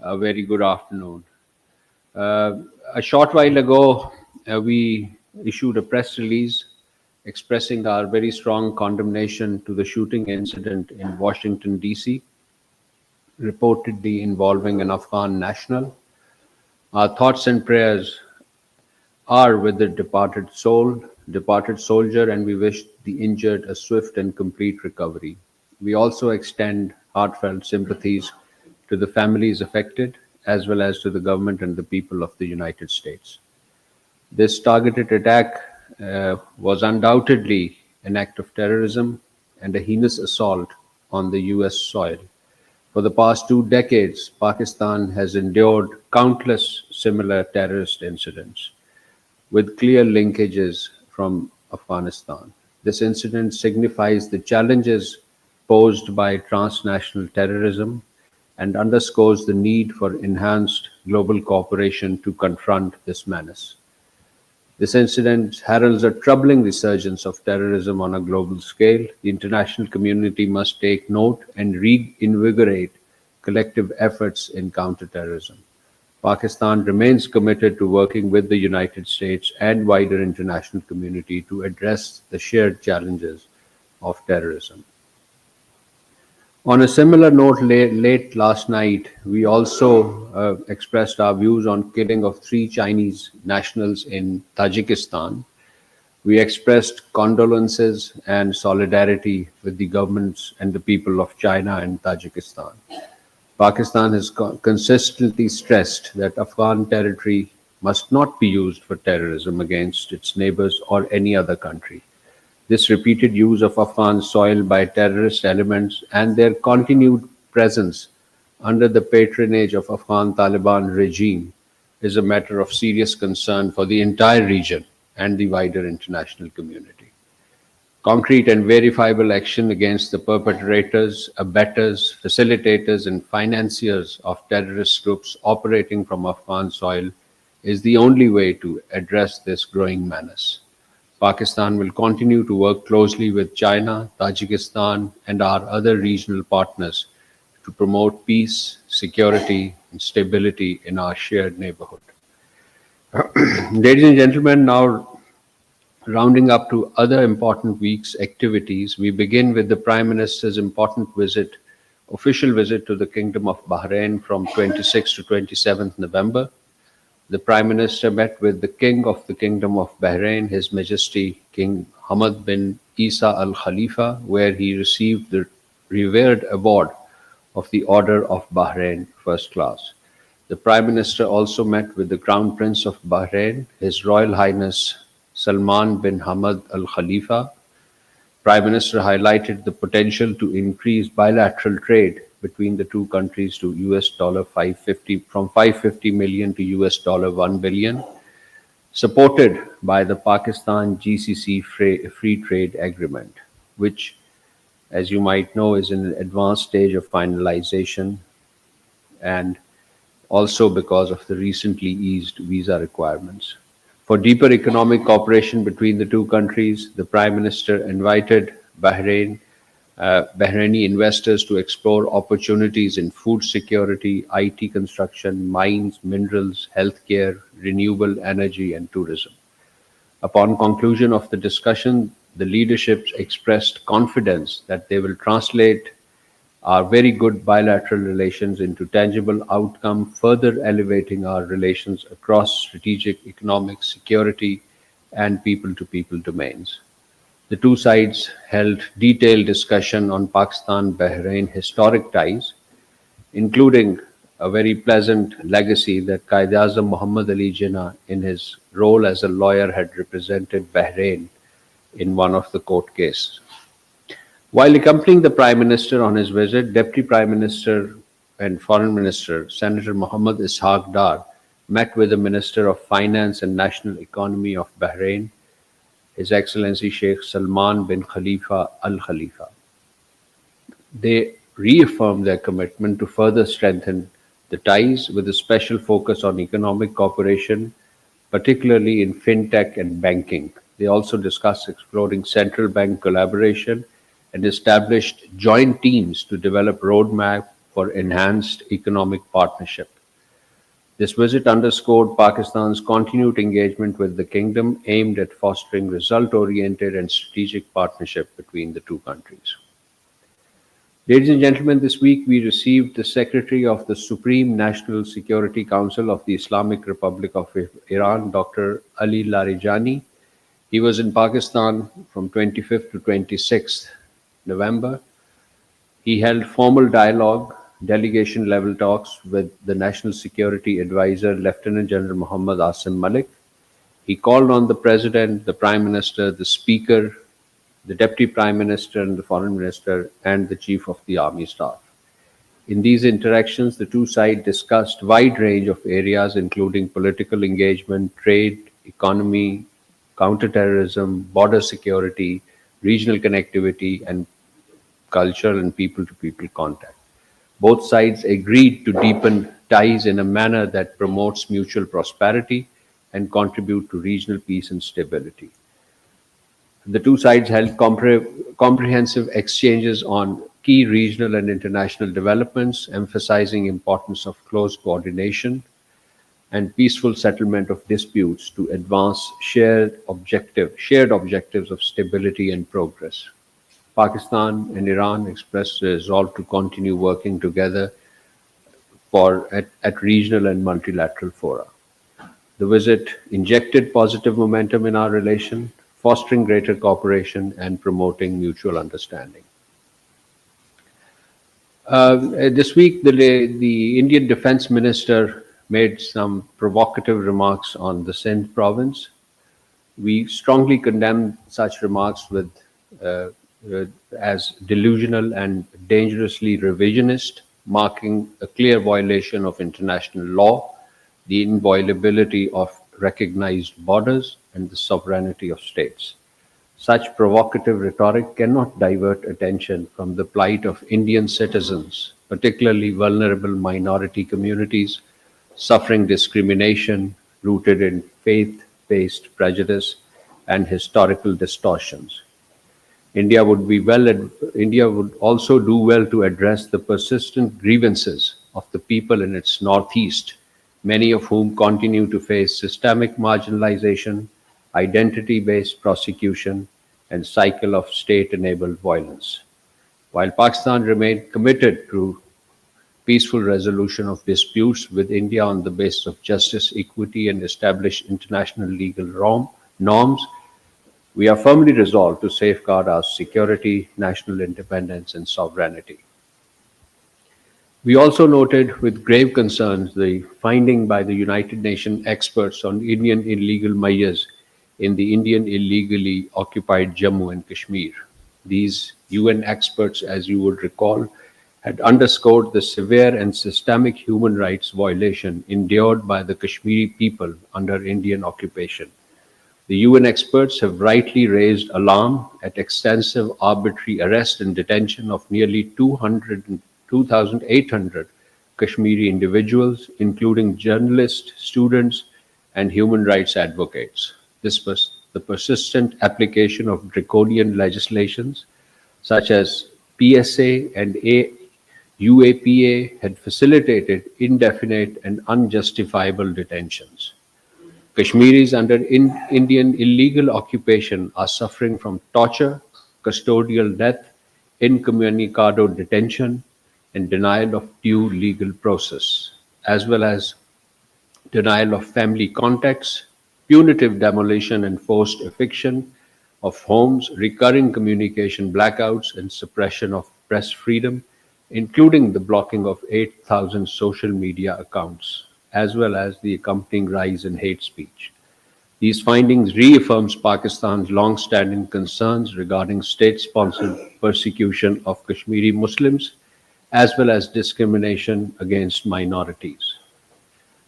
A very good afternoon. Uh, a short while ago, we issued a press release expressing our very strong condemnation to the shooting incident in Washington, D.C., reportedly involving an Afghan national. Our thoughts and prayers are with the departed soldier, and we wish the injured a swift and complete recovery. We also extend heartfelt sympathies to the families affected, as well as to the government and the people of the United States. This targeted attack was undoubtedly an act of terrorism and a heinous assault on the US soil. For the past 2 decades, Pakistan has endured countless similar terrorist incidents with clear linkages from Afghanistan. This incident signifies the challenges posed by transnational terrorism and underscores the need for enhanced global cooperation to confront this menace. This incident heralds a troubling resurgence of terrorism on a global scale. The international community must take note and reinvigorate collective efforts in counterterrorism. Pakistan remains committed to working with the United States and wider international community to address the shared challenges of terrorism. On a similar note, late last night, we also expressed our views on killing of 3 Chinese nationals in Tajikistan. We expressed condolences and solidarity with the governments and the people of China and Tajikistan. Pakistan has consistently stressed that Afghan territory must not be used for terrorism against its neighbors or any other country. This repeated use of Afghan soil by terrorist elements and their continued presence under the patronage of Afghan Taliban regime is a matter of serious concern for the entire region and the wider international community. Concrete and verifiable action against the perpetrators, abettors, facilitators, and financiers of terrorist groups operating from Afghan soil is the only way to address this growing menace. Pakistan will continue to work closely with China, Tajikistan, and our other regional partners to promote peace, security, and stability in our shared neighborhood. Ladies and gentlemen, now rounding up to other important week's activities, we begin with the Prime Minister's important official visit to the Kingdom of Bahrain from 26th to 27th November. The Prime Minister met with the King of the Kingdom of Bahrain, His Majesty King Hamad bin Isa Al Khalifa, where he received the revered award of the Order of Bahrain First Class. The Prime Minister also met with the Crown Prince of Bahrain, His Royal Highness Salman bin Hamad Al Khalifa. Prime Minister highlighted the potential to increase bilateral trade between the two countries to $550 million to $1 billion, supported by the Pakistan GCC free trade agreement, which, as you might know, is in an advanced stage of finalization, and also because of the recently eased visa requirements. For deeper economic cooperation between the two countries, the Prime Minister invited Bahraini investors to explore opportunities in food security, IT construction, mines, minerals, healthcare, renewable energy, and tourism. Upon conclusion of the discussion, the leaderships expressed confidence that they will translate our very good bilateral relations into tangible outcome, further elevating our relations across strategic, economic, security, and people-to-people domains. The two sides held detailed discussion on Pakistan-Bahrain historic ties, including a very pleasant legacy that Quaid-e-Azam Muhammad Ali Jinnah, in his role as a lawyer, had represented Bahrain in one of the court cases. While accompanying the Prime Minister on his visit, Deputy Prime Minister and Foreign Minister Senator Mohammad Ishaq Dar met with the Minister of Finance and National Economy of Bahrain, His Excellency Sheikh Salman bin Khalifa Al Khalifa. They reaffirmed their commitment to further strengthen the ties with a special focus on economic cooperation, particularly in fintech and banking. They also discussed exploring central bank collaboration and established joint teams to develop roadmap for enhanced economic partnership. This visit underscored Pakistan's continued engagement with the kingdom, aimed at fostering result-oriented and strategic partnership between the two countries. Ladies and gentlemen, this week we received the Secretary of the Supreme National Security Council of the Islamic Republic of Iran, Dr. Ali Larijani. He was in Pakistan from 25th to 26th November. He held formal dialogue, delegation level talks with the National Security Advisor, Lieutenant General Muhammad Asim Malik. He called on the President, the Prime Minister, the Speaker, the Deputy Prime Minister and the Foreign Minister, and the Chief of the Army Staff. In these interactions, the two sides discussed a wide range of areas including political engagement, trade, economy, counterterrorism, border security, regional connectivity, and cultural and people-to-people contact. Both sides agreed to deepen ties in a manner that promotes mutual prosperity and contribute to regional peace and stability. The two sides held comprehensive exchanges on key regional and international developments, emphasizing importance of close coordination and peaceful settlement of disputes to advance shared objectives of stability and progress. Pakistan and Iran expressed a resolve to continue working together at regional and multilateral fora. The visit injected positive momentum in our relation, fostering greater cooperation and promoting mutual understanding. This week, the Indian Defence Minister made some provocative remarks on the Sindh province. We strongly condemn such remarks as delusional and dangerously revisionist, marking a clear violation of international law, the inviolability of recognized borders, and the sovereignty of states. Such provocative rhetoric cannot divert attention from the plight of Indian citizens, particularly vulnerable minority communities, suffering discrimination rooted in faith-based prejudice and historical distortions. India would also do well to address the persistent grievances of the people in its northeast, many of whom continue to face systemic marginalization, identity-based prosecution, and cycle of state-enabled violence. While Pakistan remained committed to peaceful resolution of disputes with India on the basis of justice, equity, and established international legal norms, we are firmly resolved to safeguard our security, national independence, and sovereignty. We also noted with grave concerns the finding by the United Nations experts on Indian illegal mayas in the Indian illegally occupied Jammu and Kashmir. These UN experts, as you would recall, had underscored the severe and systemic human rights violation endured by the Kashmiri people under Indian occupation. The UN experts have rightly raised alarm at extensive arbitrary arrest and detention of nearly 2,800 Kashmiri individuals, including journalists, students, and human rights advocates. This was the persistent application of draconian legislations such as PSA and UAPA had facilitated indefinite and unjustifiable detentions. Kashmiris under Indian illegal occupation are suffering from torture, custodial death, incommunicado detention, and denial of due legal process, as well as denial of family contacts, punitive demolition and forced eviction of homes, recurring communication blackouts, and suppression of press freedom, including the blocking of 8,000 social media accounts, as well as the accompanying rise in hate speech. These findings reaffirms Pakistan's long-standing concerns regarding state-sponsored persecution of Kashmiri Muslims, as well as discrimination against minorities.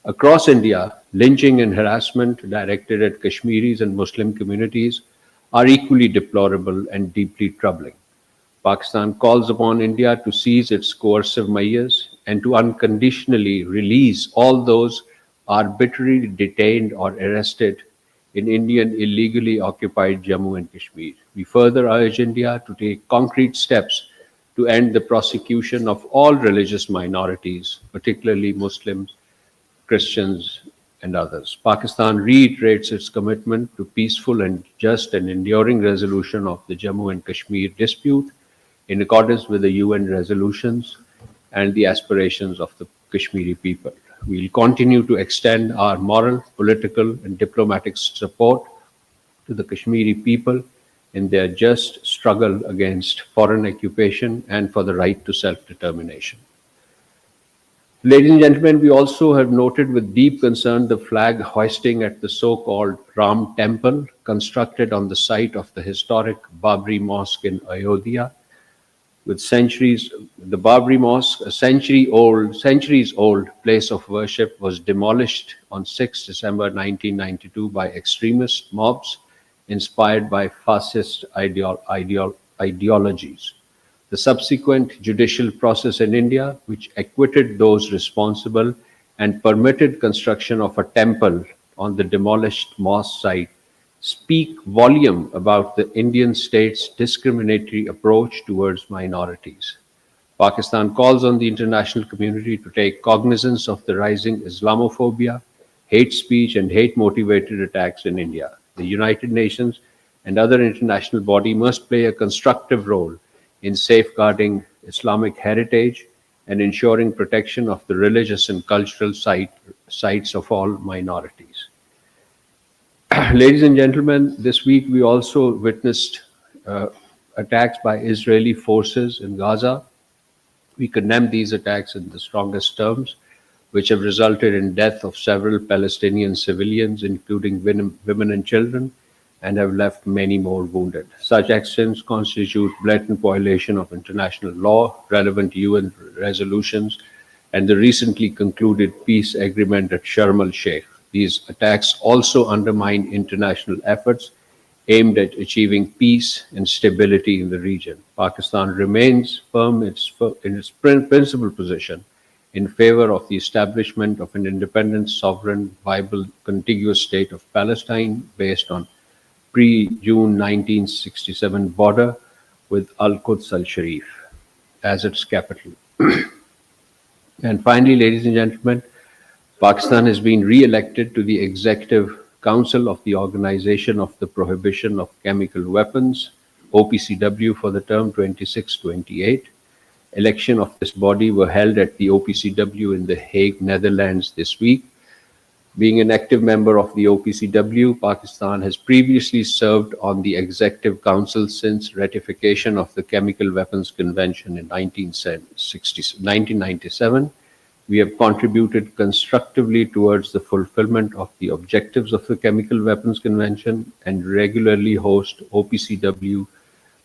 Across India, lynching and harassment directed at Kashmiris and Muslim communities are equally deplorable and deeply troubling. Pakistan calls upon India to cease its coercive measures and to unconditionally release all those arbitrarily detained or arrested in Indian illegally occupied Jammu and Kashmir. We further urge India to take concrete steps to end the prosecution of all religious minorities, particularly Muslims, Christians, and others. Pakistan reiterates its commitment to peaceful and just and enduring resolution of the Jammu and Kashmir dispute in accordance with the UN resolutions and the aspirations of the Kashmiri people. We will continue to extend our moral, political, and diplomatic support to the Kashmiri people in their just struggle against foreign occupation and for the right to self-determination. Ladies and gentlemen, we also have noted with deep concern the flag hoisting at the so-called Ram Temple, constructed on the site of the historic Babri Mosque in Ayodhya. With centuries, the Babri Mosque, a centuries old place of worship, was demolished on 6 December 1992 by extremist mobs inspired by fascist ideologies. The subsequent judicial process in India, which acquitted those responsible and permitted construction of a temple on the demolished mosque site, speak volume about the Indian state's discriminatory approach towards minorities. Pakistan calls on the international community to take cognizance of the rising Islamophobia, hate speech, and hate-motivated attacks in India. The United Nations and other international bodies must play a constructive role in safeguarding Islamic heritage and ensuring protection of the religious and cultural sites of all minorities. Ladies and gentlemen, this week we also witnessed attacks by Israeli forces in Gaza. We condemn these attacks in the strongest terms, which have resulted in death of several Palestinian civilians, including women and children, and have left many more wounded. Such actions constitute blatant violation of international law, relevant UN resolutions, and the recently concluded peace agreement at Sharm el-Sheikh. These attacks also undermine international efforts aimed at achieving peace and stability in the region. Pakistan remains firm in its principal position in favor of the establishment of an independent, sovereign, viable, contiguous state of Palestine based on pre-June 1967 border with Al-Quds al-Sharif as its capital. And finally, ladies and gentlemen, Pakistan has been re-elected to the Executive Council of the Organization of the Prohibition of Chemical Weapons, OPCW, for the term 26-28. Election of this body were held at the OPCW in The Hague, Netherlands this week. Being an active member of the OPCW, Pakistan has previously served on the Executive Council since ratification of the Chemical Weapons Convention in 1997. We have contributed constructively towards the fulfillment of the objectives of the Chemical Weapons Convention and regularly host OPCW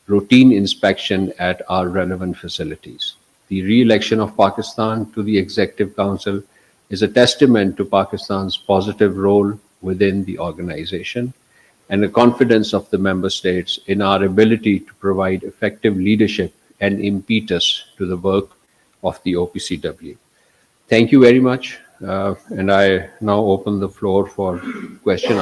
routine inspection at our relevant facilities. The re-election of Pakistan to the Executive Council is a testament to Pakistan's positive role within the organization and the confidence of the member states in our ability to provide effective leadership and impetus to the work of the OPCW. Thank you very much, and I now open the floor for question